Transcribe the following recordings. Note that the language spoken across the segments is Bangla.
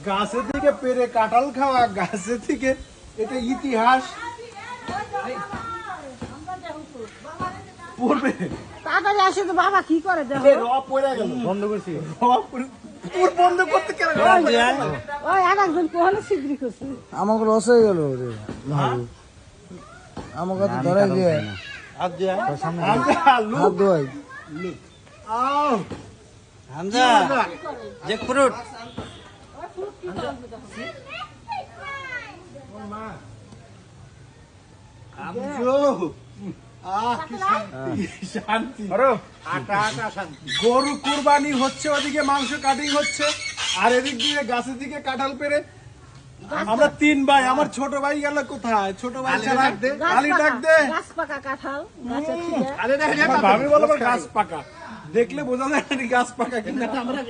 গাছে থেকে পেরে কাঁঠাল খাওয়া, গাছে থেকে, এটা ইতিহাস পড়বে। তাড়াতাড়ি আসে তো বাবা কি করে দেখো। বন্ধ করছি, বন্ধ করতে কেন? ওই আরেকজন কোহনে সিদ্রি করছে। আমাকে লস হয়ে গেল রে, আমাকে তো ধরাই দিয়ে হাত দিয়ে হাত ধোয়াই। হামজা জ্যাকফ্রুট শান্তি। গরু কুরবানি হচ্ছে, ওদিকে মাংস কাটিং হচ্ছে, আর এদিক দিয়ে গাছের দিকে কাঁঠাল পেরে আমরা 3 ভাই। আমার ছোট ভাই গেল কোথায়? ছোট ভাই ছাড়া আলি ডাক দে। গাছ পাকা কাঁঠাল গাছের থেকে। ভাবি বলো আবার গাছ পাকা, দেখলে বোঝা যায় না গাছ পাকা কিনা। আমরা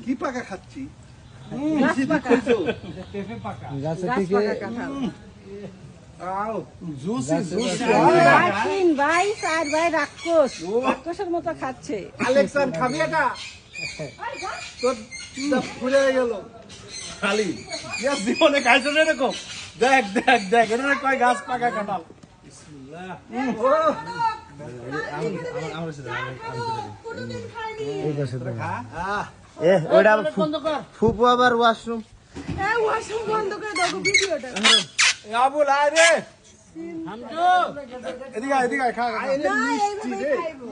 কি পাকা খাচ্ছি? গাছ পাকা গাছে গাছ থেকে পাকা কাঁঠাল। Juicy juicy. ভাই 3 ভাই 4 ভাই রাক্ষসের মতো খাচ্ছে। আলেক্সান খাবি এটা? তোর ফুলে গেল খালি। ইয়াস জীবনে খাইছো না এরকম? দেখ দেখ দেখ, এটা কয় গাছ পাকা কাঁঠাল। বিসমিল্লাহ। এই গাছে থেকে। ওইটা ফুপু আবার ওয়াশরুম এই ওয়াশরুম বন্ধ করে দাও ভিডিওটা। আবুল আয় রে এদিকে আয়, এদিকে আয়, খা খা। না এইভাবে খাইবো।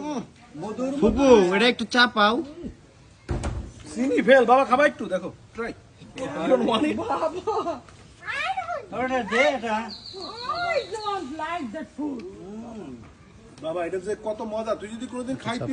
ফুপু এটা একটু চা পাও চিনি ফেল বাবা, খাবা একটু, দেখো ট্রাই। ওটা দে এটা I don't like that food. বাবা এটা যে কত মজা, তুই যদি কোনোদিন খাইতি।